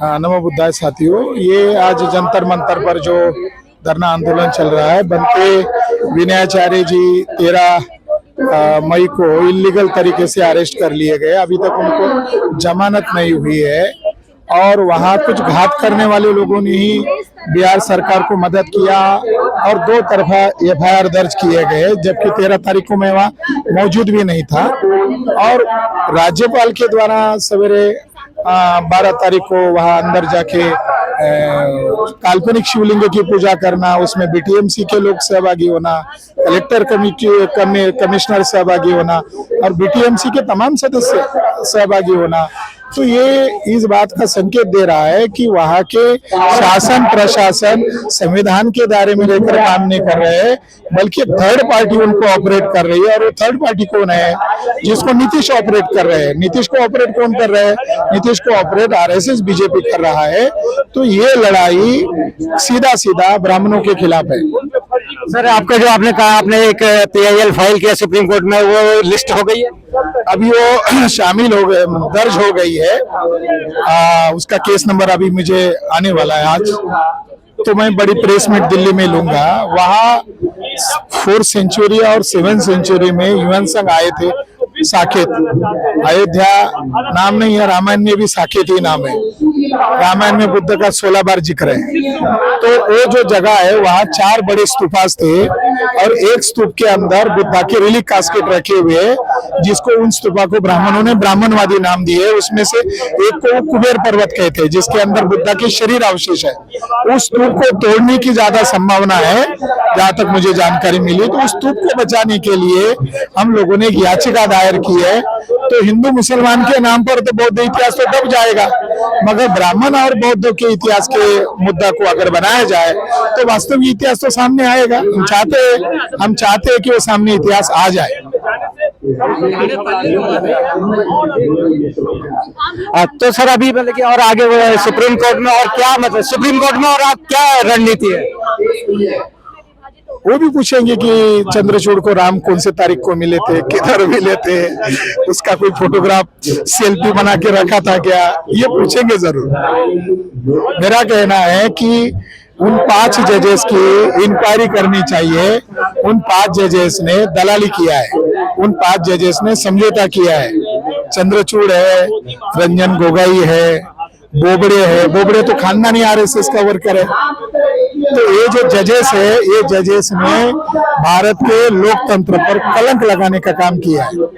हाँ, नमो बुद्धाय साथियों। ये आज जंतर मंतर पर जो धरना आंदोलन चल रहा है, बनते विनयाचार्य जी 13 मई को इलीगल तरीके से अरेस्ट कर लिए गए। अभी तक उनको जमानत नहीं हुई है और वहाँ कुछ घात करने वाले लोगों ने ही बिहार सरकार को मदद किया और 2 तरफा एफआईआर दर्ज किए गए, जबकि 13 तारीख को मैं वहाँ मौजूद भी नहीं था। और राज्यपाल के द्वारा सवेरे 12 तारीख को वहां अंदर जाके काल्पनिक शिवलिंग की पूजा करना, उसमें बीटीएमसी के लोग सहभागी होना, कलेक्टर कमिश्नर सहभागी होना और बीटीएमसी के तमाम सदस्य सहभागी होना, तो ये इस बात का संकेत दे रहा है कि वहाँ के शासन प्रशासन संविधान के दायरे में रहकर काम नहीं कर रहे हैं, बल्कि थर्ड पार्टी उनको ऑपरेट कर रही है। और वो थर्ड पार्टी कौन है? जिसको नीतीश ऑपरेट कर रहे हैं। नीतीश को ऑपरेट कौन कर रहे हैं? नीतीश को ऑपरेट आरएसएस बीजेपी कर रहा है। तो ये लड़ाई सीधा सीधा ब्राह्मणों के खिलाफ है। सर, आपका जो आपने कहा आपने एक पीआईएल फाइल किया सुप्रीम कोर्ट में, वो लिस्ट हो गई है? अभी वो शामिल हो गए, दर्ज हो गई है। उसका केस नंबर अभी मुझे आने वाला है आज, तो मैं बड़ी प्रेस मीट दिल्ली में लूंगा। वहाँ 4th सेंचुरी और 7th सेंचुरी में युवन संघ आए थे। साकेत, अयोध्या नाम नहीं है, रामायण में भी साकेत ही नाम है। रामायण में बुद्ध का 16 बार जिक्र है। तो वो जो जगह है वहाँ 4 बड़े स्तूपास थे और एक स्तूप के अंदर बुद्धा के रिलीक कास्केट रखे हुए, जिसको उन स्तूपा को ब्राह्मणों ने ब्राह्मणवादी नाम दिए। उसमें से एक को कुबेर पर्वत कहते हैं, जिसके अंदर बुद्धा के शरीर अवशेष है। उस स्तूप को तोड़ने की ज्यादा संभावना है, जहां तक मुझे जानकारी मिली। तो उस स्तूप को बचाने के लिए हम लोगों ने एक याचिका दायर की है। तो हिंदू मुसलमान के नाम पर तो बौद्ध इतिहास तो दब जाएगा, मगर ब्राह्मण और बौद्ध के इतिहास के मुद्दा को अगर बनाया जाए तो वास्तविक इतिहास तो सामने आएगा। हम चाहते हैं कि वो सामने इतिहास आ जाए। तो सर अभी मतलब कि और आगे वो सुप्रीम कोर्ट में और क्या, मतलब सुप्रीम कोर्ट में और आप क्या रणनीति है? वो भी पूछेंगे कि चंद्रचूड़ को राम कौन से तारीख को मिले थे, किधर मिले थे, उसका कोई फोटोग्राफ सेल्फी बना के रखा था क्या, ये पूछेंगे जरूर। मेरा कहना है कि उन 5 जजेस की इंक्वायरी करनी चाहिए। उन 5 जजेस ने दलाली किया है, उन 5 जजेस ने समझौता किया है। चंद्रचूड़ है, रंजन गोगोई है, बोबड़े है। बोबड़े तो खानदानी आरएसएस का वर्कर है। तो ये जो जजेस है, ये जजेस ने भारत के लोकतंत्र पर कलंक लगाने का काम किया है।